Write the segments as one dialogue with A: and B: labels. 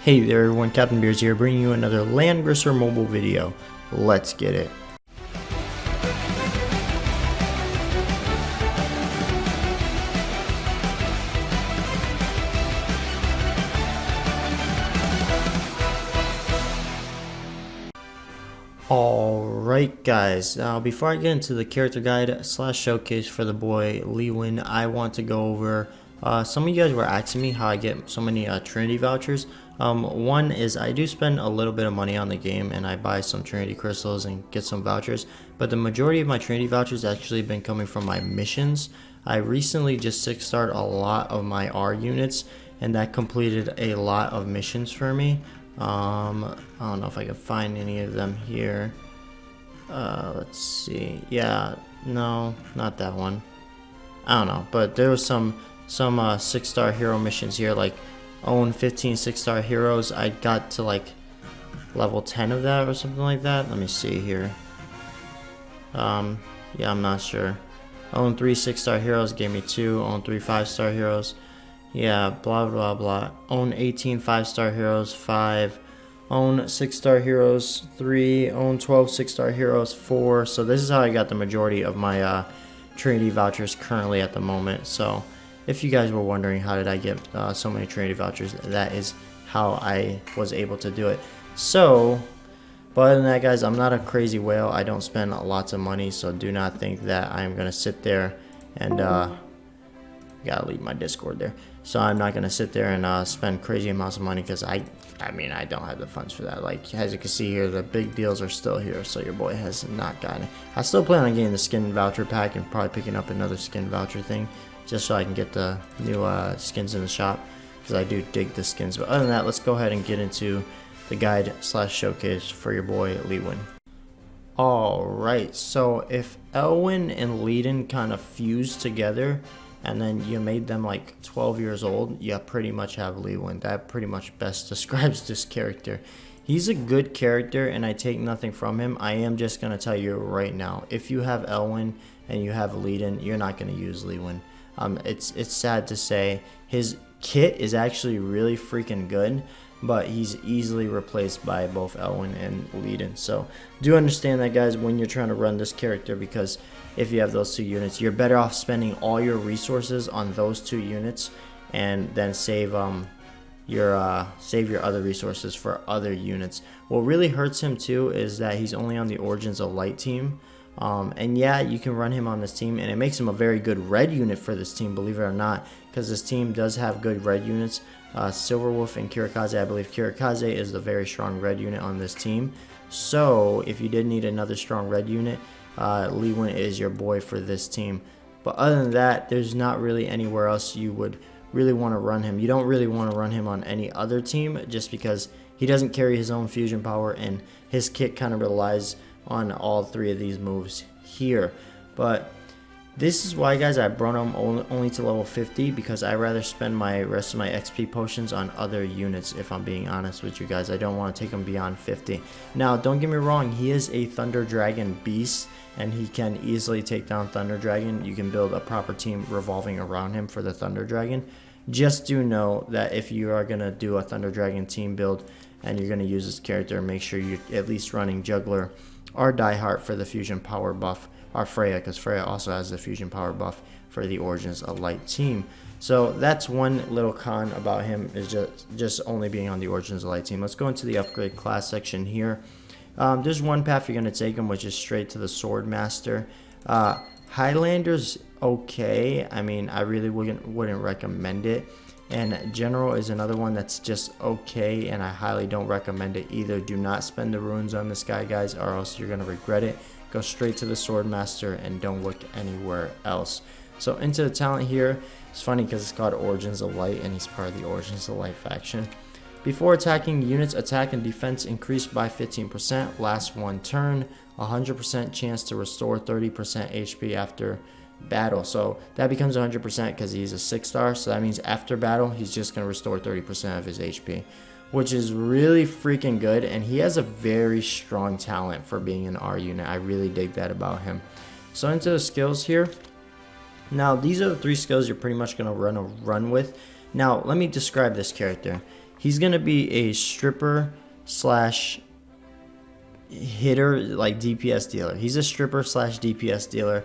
A: Hey there everyone, Captain BEARDZ here, bringing you another Langrisser mobile video. Let's get it. Alright guys, now before I get into the character guide / showcase for the boy LEWIN, I want to go over some of you guys were asking me how I get so many Trinity vouchers. One is I do spend a little bit of money on the game and I buy some Trinity crystals and get some vouchers, but the majority of my Trinity vouchers actually been coming from my missions. I recently just 6-starred a lot of my R units and that completed a lot of missions for me. I don't know if I can find any of them here. Let's see. Yeah, no, not that one. I don't know, but there was some 6-star hero missions here, like own 15 6-star heroes. I got to like level 10 of that or something like that. Let me see here. Yeah, I'm not sure. Own 3 6-star heroes gave me 2. Own 3 5-star heroes. Yeah, blah blah blah. Own 18 5-star heroes, 5. Own 6-star heroes, 3. Own 12 6-star heroes, 4. So this is how I got the majority of my Trinity vouchers currently at the moment. So if you guys were wondering how did I get so many Trinity vouchers, that is how I was able to do it. So, but other than that guys, I'm not a crazy whale. I don't spend lots of money, so do not think that I'm gonna sit there and gotta leave my Discord there. So I'm not gonna sit there and spend crazy amounts of money, because I mean I don't have the funds for that. Like as you can see here, the big deals are still here, so your boy has not gotten it. I still plan on getting the skin voucher pack and probably picking up another skin voucher thing, just so I can get the new skins in the shop, because I do dig the skins. But other than that, let's go ahead and get into the guide / showcase for your boy LEWIN. Alright, so if Elwyn and Leiden kind of fused together and then you made them like 12 years old, you pretty much have LEWIN. That pretty much best describes this character. He's a good character and I take nothing from him. I am just going to tell you right now, if you have Elwyn and you have Leiden, you're not going to use LEWIN. It's sad to say, his kit is actually really freaking good, but he's easily replaced by both Elwyn and Leiden. So do understand that guys when you're trying to run this character, because if you have those 2 units, you're better off spending all your resources on those 2 units and then save your other resources for other units. What really hurts him too is that he's only on the Origins of Light team. And yeah, you can run him on this team, and it makes him a very good red unit for this team, believe it or not, because this team does have good red units. Silverwolf and Kirikaze, I believe Kirikaze is the very strong red unit on this team. So if you did need another strong red unit, LEWIN is your boy for this team. But other than that, there's not really anywhere else you would really want to run him. You don't really want to run him on any other team, just because he doesn't carry his own fusion power and his kit kind of relies on all 3 of these moves here. But this is why guys I brought him only to level 50, because I rather spend my rest of my XP potions on other units. If I'm being honest with you guys, I don't want to take him beyond 50. Now don't get me wrong, he is a Thunder Dragon beast and he can easily take down Thunder Dragon. You can build a proper team revolving around him for the Thunder Dragon. Just do know that if you are going to do a Thunder Dragon team build and you're going to use this character, make sure you're at least running Juggler or Diehard for the fusion power buff, or Freya, because Freya also has the fusion power buff for the Origins of Light team. So that's one little con about him, is just only being on the Origins of Light team. Let's go into the upgrade class section here. There's one path you're going to take him, which is straight to the Sword Master. Highlander's okay. I mean, I really wouldn't recommend it. And General is another one that's just okay, and I highly don't recommend it either. Do not spend the runes on this guy, guys, or else you're going to regret it. Go straight to the Sword Master and don't look anywhere else. So into the talent here, it's funny because it's called Origins of Light and he's part of the Origins of Light faction. Before attacking, units attack and defense increase by 15%, lasts 1 turn, 100% chance to restore 30% HP after battle. So that becomes 100% because he's a 6-star, so that means after battle he's just going to restore 30% of his HP, which is really freaking good, and he has a very strong talent for being an R unit. I really dig that about him. So into the skills here. Now these are the 3 skills you're pretty much going to run with. Now let me describe this character. he's gonna be a stripper slash hitter, like DPS dealer. He's a stripper slash DPS dealer,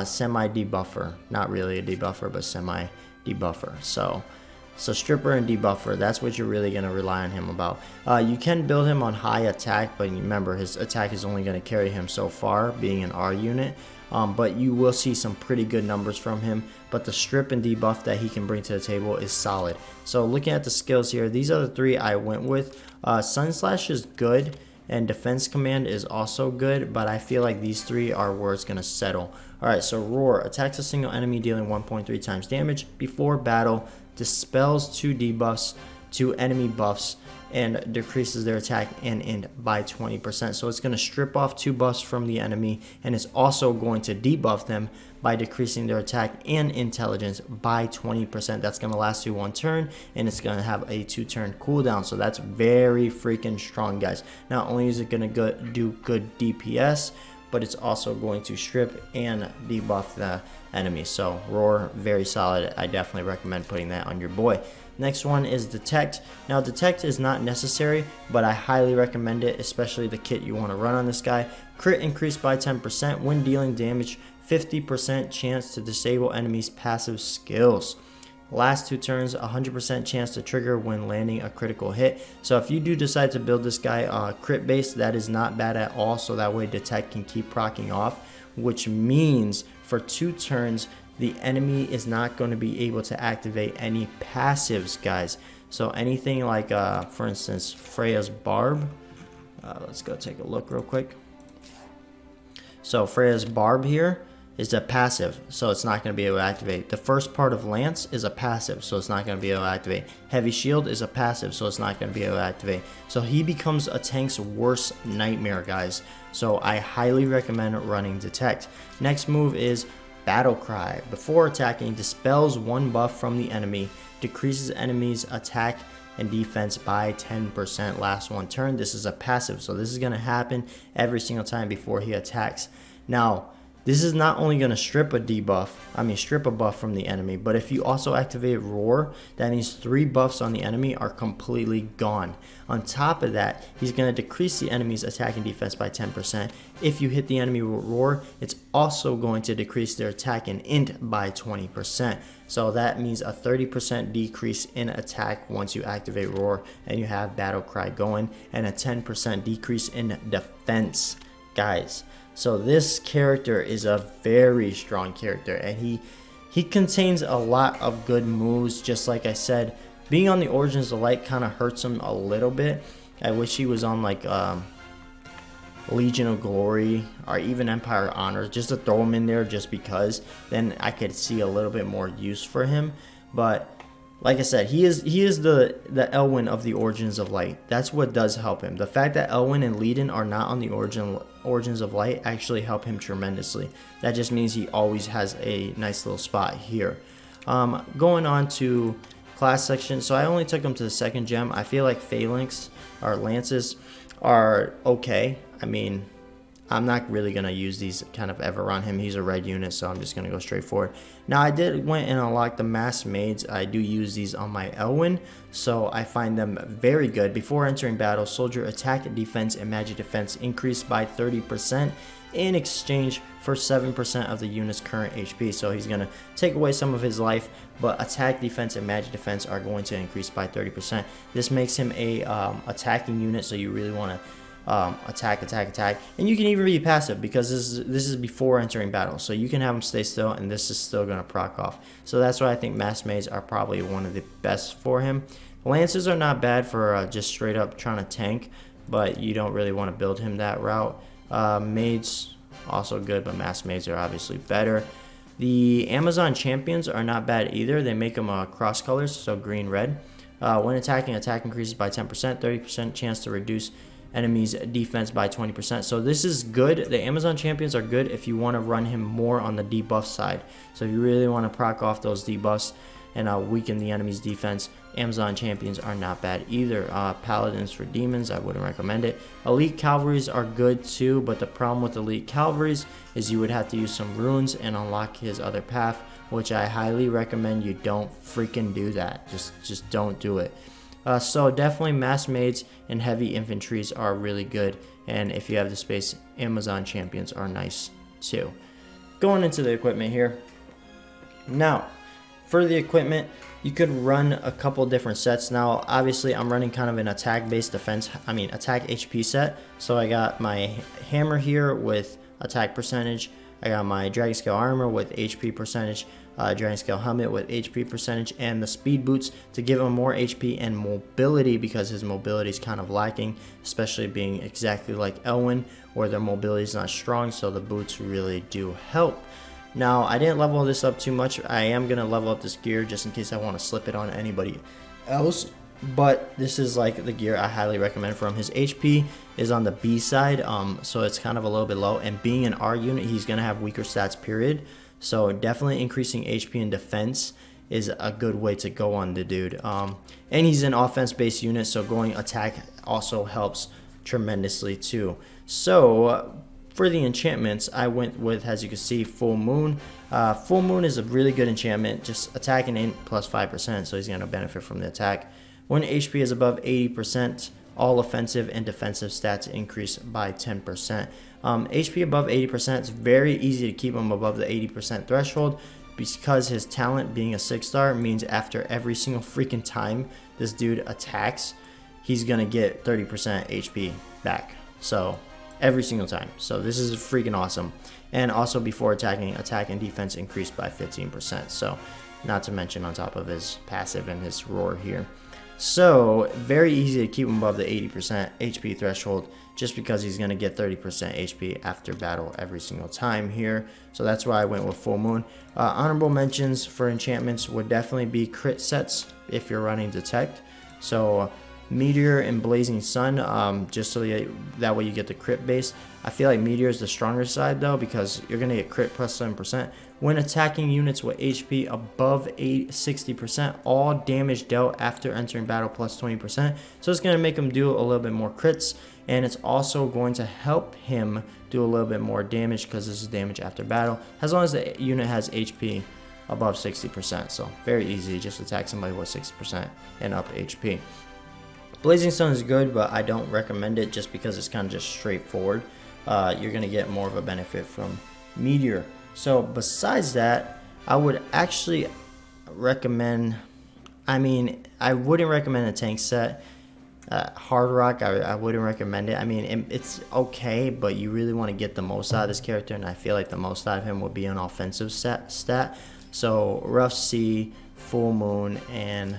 A: semi debuffer. Not really a debuffer, but semi debuffer. So stripper and debuffer, that's what you're really going to rely on him about. You can build him on high attack, but remember his attack is only going to carry him so far, being an R unit. But you will see some pretty good numbers from him. But the strip and debuff that he can bring to the table is solid. So looking at the skills here, these are the three I went with. Sun Slash is good, and Defense Command is also good, but I feel like these three are where it's going to settle. Alright, so Roar attacks a single enemy dealing 1.3 times damage before battle, dispels 2 debuffs, 2 enemy buffs, and decreases their attack and int by 20%. So it's going to strip off 2 buffs from the enemy, and it's also going to debuff them by decreasing their attack and intelligence by 20%. That's going to last you 1 turn, and it's going to have a 2-turn cooldown. So that's very freaking strong, guys. Not only is it going to do good DPS, but it's also going to strip and debuff the enemy. So Roar, very solid. I definitely recommend putting that on your boy. Next one is Detect. Now Detect is not necessary, but I highly recommend it, especially the kit you want to run on this guy. Crit increased by 10% when dealing damage, 50% chance to disable enemies' passive skills. Last 2 turns, 100% chance to trigger when landing a critical hit. So if you do decide to build this guy crit based, that is not bad at all. So that way Detect can keep proccing off, which means for 2 turns, the enemy is not going to be able to activate any passives, guys. So anything like, for instance, Freya's Barb. Let's go take a look real quick. So Freya's Barb here is a passive, so it's not going to be able to activate. The first part of Lance is a passive, so it's not going to be able to activate. Heavy Shield is a passive, so it's not going to be able to activate. So he becomes a tank's worst nightmare, guys. So I highly recommend running Detect. Next move is Battle Cry. Before attacking, dispels 1 buff from the enemy, decreases enemies' attack and defense by 10% last 1 turn. This is a passive, so this is going to happen every single time before he attacks. Now, this is not only going to strip a buff from the enemy, but if you also activate Roar, that means 3 buffs on the enemy are completely gone. On top of that, he's going to decrease the enemy's attack and defense by 10%. If you hit the enemy with Roar, it's also going to decrease their attack and int by 20%. So that means a 30% decrease in attack once you activate Roar and you have Battle Cry going, and a 10% decrease in defense, guys. So this character is a very strong character, and he contains a lot of good moves. Just like I said, being on the Origins of Light kind of hurts him a little bit. I wish he was on like Legion of Glory or even Empire Honors, just to throw him in there just because. Then I could see a little bit more use for him. But like I said, he is the LEWIN of the Origins of Light. That's what does help him. The fact that LEWIN and Leiden are not on the Origins of Light actually help him tremendously. That just means he always has a nice little spot here. Going on to class section. So I only took him to the 2nd gem. I feel like Phalanx or Lances are okay. I mean, I'm not really going to use these kind of ever on him. He's a red unit, so I'm just going to go straight for it. Now, I did went and unlocked the Mass Maids. I do use these on my LEWIN, so I find them very good. Before entering battle, soldier attack, defense, and magic defense increased by 30% in exchange for 7% of the unit's current HP. So he's going to take away some of his life, but attack, defense, and magic defense are going to increase by 30%. This makes him a attacking unit, so you really want to attack, and you can even be passive because this is before entering battle, so you can have him stay still and this is still going to proc off. So that's why I think Mass Maids are probably one of the best for him. Lances are not bad for just straight up trying to tank, but you don't really want to build him that route. Maids also good, but Mass Maids are obviously better. The Amazon Champions are not bad either. They make them cross colors, so green, red. When attacking, attack increases by 10%, 30% chance to reduce enemies defense by 20%. So this is good. The Amazon Champions are good if you want to run him more on the debuff side. So if you really want to proc off those debuffs and weaken the enemy's defense, Amazon Champions are not bad either. Paladins for demons, I wouldn't recommend it. Elite Cavalries are good too, but the problem with Elite Cavalries is you would have to use some runes and unlock his other path, which I highly recommend you don't freaking do that. Just don't do it. So definitely mass maids and heavy infantries are really good, and if you have the space, Amazon champions are nice too. Going into the equipment here. Now, for the equipment, you could run a couple different sets. Now, obviously, I'm running kind of an attack-based defense, attack HP set. So I got my hammer here with attack percentage. I got my dragon scale armor with HP percentage, dragon scale helmet with HP percentage, and the speed boots to give him more HP and mobility, because his mobility is kind of lacking, especially being exactly like LEWIN, where their mobility is not strong, so the boots really do help. Now, I didn't level this up too much. I am going to level up this gear just in case I want to slip it on anybody else. But this is like the gear I highly recommend for him. His HP is on the B side, so it's kind of a little bit low. And being an R unit, he's going to have weaker stats, period. So definitely increasing HP and defense is a good way to go on the dude. And he's an offense-based unit, so going attack also helps tremendously too. So for the enchantments, I went with, as you can see, Full Moon. Full Moon is a really good enchantment, just attack and int plus 5%, so he's going to benefit from the attack. When HP is above 80%, all offensive and defensive stats increase by 10%. HP above 80%, it's very easy to keep him above the 80% threshold, because his talent, being a 6-star, means after every single freaking time this dude attacks, he's going to get 30% HP back. So every single time. So this is freaking awesome. And also before attacking, attack and defense increased by 15%. So not to mention on top of his passive and his roar here. So very easy to keep him above the 80% HP threshold, just because he's going to get 30% HP after battle every single time here. So that's why I went with Full Moon. Honorable mentions for enchantments would definitely be crit sets if you're running Detect. So Meteor and Blazing Sun, just so that way you get the crit base. I feel like Meteor is the stronger side though, because you're going to get crit plus 7%. When attacking units with HP above 60%, all damage dealt after entering battle plus 20%. So it's going to make him do a little bit more crits, and it's also going to help him do a little bit more damage, because this is damage after battle, as long as the unit has HP above 60%. So very easy, just attack somebody with 60% and up HP. Blazing Sun is good, but I don't recommend it just because it's kind of just straightforward. You're going to get more of a benefit from Meteor. So besides that, I would actually recommend, I wouldn't recommend a tank set. Hard Rock, I wouldn't recommend it. It's okay, but you really want to get the most out of this character, and I feel like the most out of him would be an offensive stat. So Rough Sea, Full Moon, and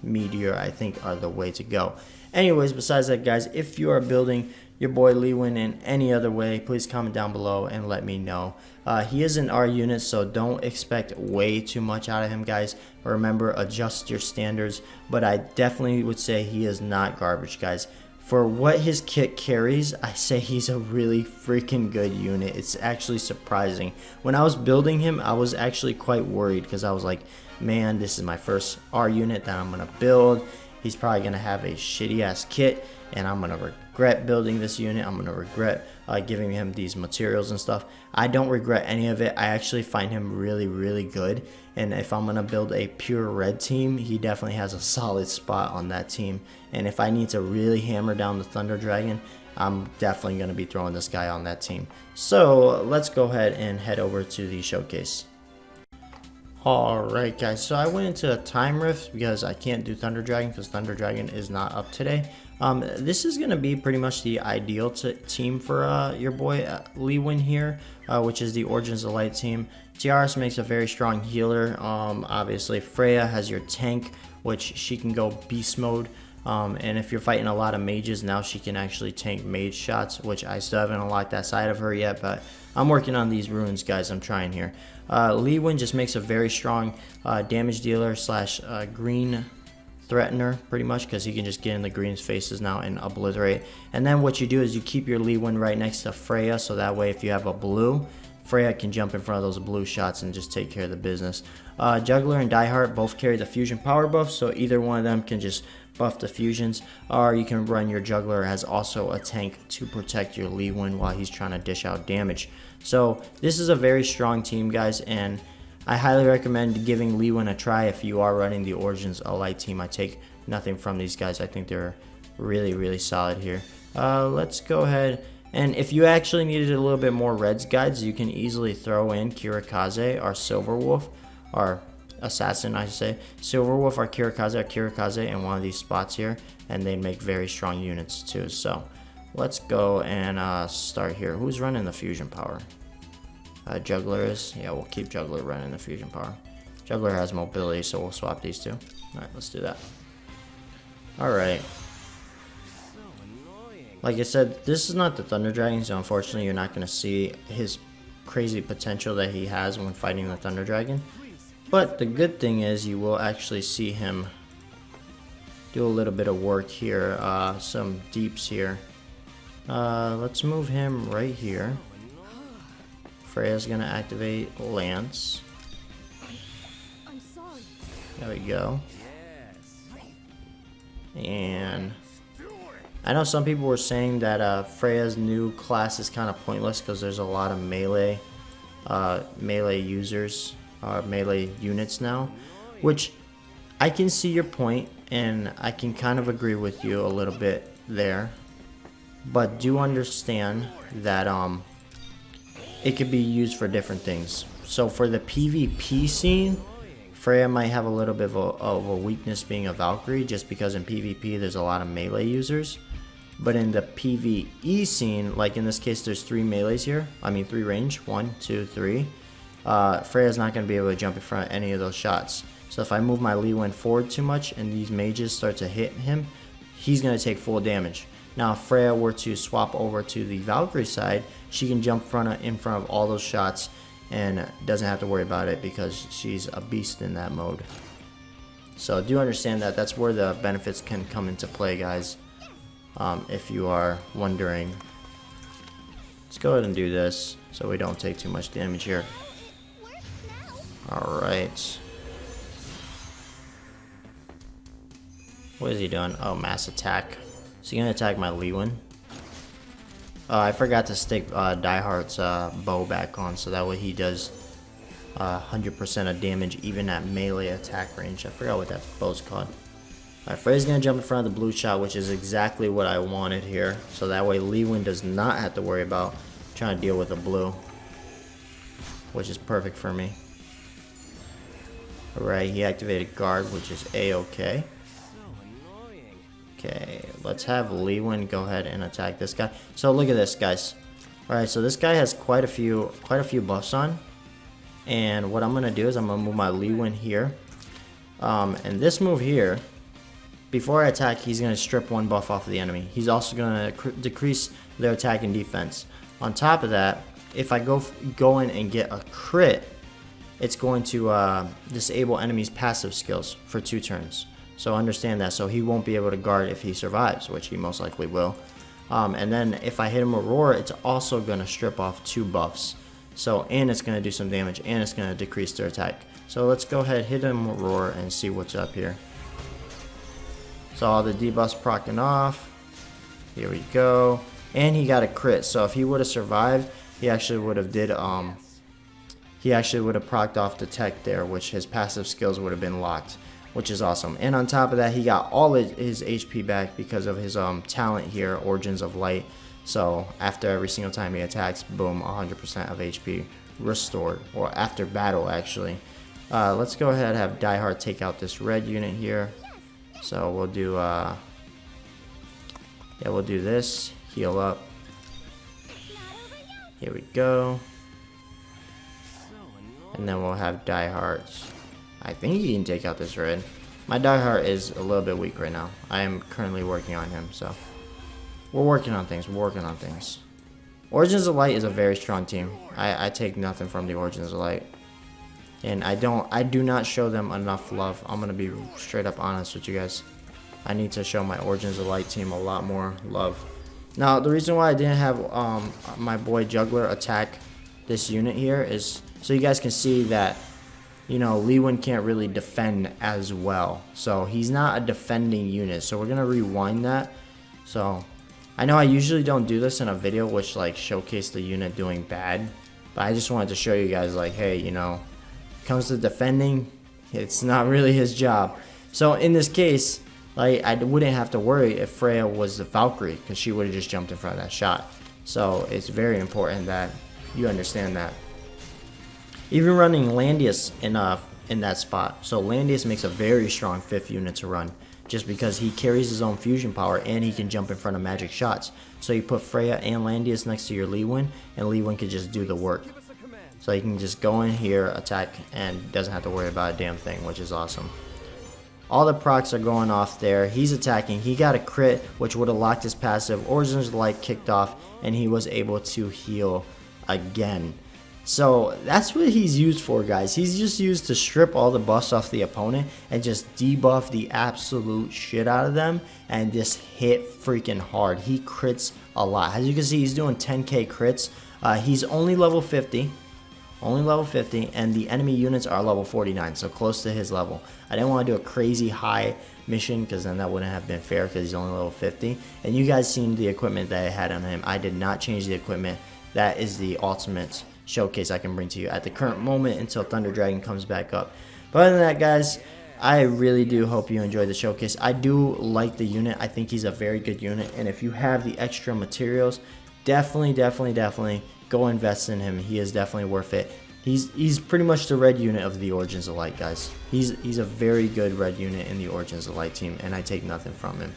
A: Meteor, I think, are the way to go. Anyways, besides that, guys, if you are building your boy LEWIN in any other way, please comment down below and let me know. He is an R unit, so don't expect way too much out of him, guys. Remember, adjust your standards, but I definitely would say he is not garbage, guys. For what his kit carries, I say he's a really freaking good unit. It's actually surprising. When I was building him, I was actually quite worried, because I was like, man, this is my first R unit that I'm going to build. He's probably going to have a shitty ass kit, and I'm going to regret building this unit. I'm going to regret giving him these materials and stuff. I don't regret any of it. I actually find him really, really good. And if I'm going to build a pure red team, he definitely has a solid spot on that team. And if I need to really hammer down the Thunder Dragon, I'm definitely going to be throwing this guy on that team. So let's go ahead and head over to the showcase. Alright guys, so I went into a time rift because I can't do Thunder Dragon because Thunder Dragon is not up today. This is going to be pretty much the ideal team for your boy LEWIN here, which is the Origins of Light team. Tiaras makes a very strong healer. Obviously Freya has your tank, which she can go beast mode. And if you're fighting a lot of mages, now she can actually tank mage shots, which I still haven't unlocked that side of her yet, but I'm working on these runes, guys. I'm trying here. LEWIN just makes a very strong damage dealer slash green threatener, pretty much, because he can just get in the green's faces now and obliterate. And then what you do is you keep your LEWIN right next to Freya, so that way if you have a blue, Freya can jump in front of those blue shots and just take care of the business. Juggler and Diehard both carry the fusion power buff, so either one of them can just buff the fusions, or you can run your Juggler as also a tank to protect your LEWIN while he's trying to dish out damage. So this is a very strong team, guys, and I highly recommend giving LEWIN a try if you are running the Origins of Light team. I take nothing from these guys. I think they're really solid here. Let's go ahead, and if you actually needed a little bit more reds guides, you can easily throw in Kirikaze or Silver Wolf, or Assassin I should say. Silver Wolf or Kirikaze in one of these spots here, and they make very strong units too. So let's go and start here. Who's running the fusion power? Juggler is. Yeah, we'll keep Juggler running the fusion power. Juggler has mobility, so we'll swap these two. Alright, let's do that. Alright. Like I said, this is not the Thunder Dragon, so unfortunately you're not going to see his crazy potential that he has when fighting the Thunder Dragon. But the good thing is you will actually see him do a little bit of work here, some deeps here. Let's move him right here. Freya's going to activate Lance. There we go. And I know some people were saying that Freya's new class is kind of pointless because there's a lot of melee users, melee units now, which I can see your point and I can kind of agree with you a little bit there, but do understand that it could be used for different things. So for the PvP scene, Freya might have a little bit of a weakness being a Valkyrie, just because in PvP there's a lot of melee users. But in the PvE scene, like in this case, there's 3 melees here. I mean 3 range, 1, 2, 3. Freya's not going to be able to jump in front of any of those shots. So if I move my LEWIN forward too much and these mages start to hit him, he's going to take full damage. Now if Freya were to swap over to the Valkyrie side, she can jump in front of all those shots and doesn't have to worry about it because she's a beast in that mode. So do understand that that's where the benefits can come into play, guys. If you are wondering. Let's go ahead and do this so we don't take too much damage here. Alright. What is he doing? Oh, mass attack. Is he gonna attack my LEWIN? I forgot to stick Diehart's bow back on, so that way he does 100% of damage even at melee attack range. I forgot what that bow's called. Alright, Freya's gonna jump in front of the blue shot, which is exactly what I wanted here. So that way LEWIN does not have to worry about trying to deal with the blue, which is perfect for me. Alright, he activated guard, which is A-okay. Okay, let's have LEWIN go ahead and attack this guy. So look at this, guys. Alright, so this guy has quite a few buffs on. And what I'm gonna do is I'm gonna move my LEWIN here. And this move here, before I attack, he's going to strip 1 buff off of the enemy. He's also going to decrease their attack and defense. On top of that, if I go in and get a crit, it's going to disable enemies' passive skills for 2 turns. So understand that. So he won't be able to guard if he survives, which he most likely will. And then if I hit him with Roar, it's also going to strip off 2 buffs. So, and it's going to do some damage, and it's going to decrease their attack. So let's go ahead, hit him with Roar, and see what's up here. So all the debuffs proccing off. Here we go. And he got a crit. So if he would have survived, he actually would have procced off Detect there, which his passive skills would have been locked, which is awesome. And on top of that, he got all his HP back because of his talent here, Origins of Light. So after every single time he attacks, boom, 100% of HP restored, or after battle actually. Let's go ahead and have Diehard take out this red unit here. So we'll do we'll do this, heal up. Here we go. And then we'll have Diehards. I think he can take out this red. My Diehard is a little bit weak right now. I am currently working on him, so we're working on things. Origins of Light is a very strong team. I take nothing from the Origins of Light. And I do not show them enough love. I'm gonna be straight up honest with you guys. I need to show my Origins of Light team a lot more love. Now, the reason why I didn't have my boy Juggler attack this unit here is so you guys can see that, you know, LEWIN can't really defend as well. So he's not a defending unit. So we're gonna rewind that. So I know I usually don't do this in a video which like showcase the unit doing bad, but I just wanted to show you guys like, hey, you know, comes to defending, it's not really his job. So in this case, Like, I wouldn't have to worry if Freya was the Valkyrie, because she would have just jumped in front of that shot. So it's very important that you understand that. Even running Landius in that spot. So Landius makes a very strong 5th unit to run, just because he carries his own fusion power and he can jump in front of magic shots. So you put Freya and Landius next to your LEWIN, and LEWIN can just do the work. So he can just go in here, attack, and doesn't have to worry about a damn thing, which is awesome. All the procs are going off there. He's attacking. He got a crit, which would have locked his passive. Origins of Light kicked off, and he was able to heal again. So that's what he's used for, guys. He's just used to strip all the buffs off the opponent and just debuff the absolute shit out of them and just hit freaking hard. He crits a lot. As you can see, he's doing 10k crits. He's only level 50. Only level 50, and the enemy units are level 49, so close to his level. I didn't want to do a crazy high mission, because then that wouldn't have been fair, because he's only level 50. And you guys seen the equipment that I had on him. I did not change the equipment. That is the ultimate showcase I can bring to you at the current moment until Thunder Dragon comes back up. But other than that, guys, I really do hope you enjoyed the showcase. I do like the unit. I think he's a very good unit, and if you have the extra materials, definitely go invest in him. He is definitely worth it. He's pretty much the red unit of the Origins of Light, guys. He's a very good red unit in the Origins of Light team, and I take nothing from him.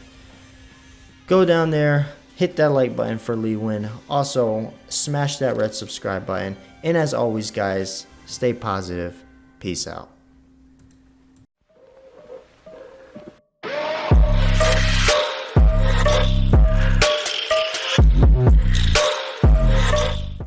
A: Go down there, hit that like button for LEWIN. Also, smash that red subscribe button. And as always, guys, stay positive. Peace out.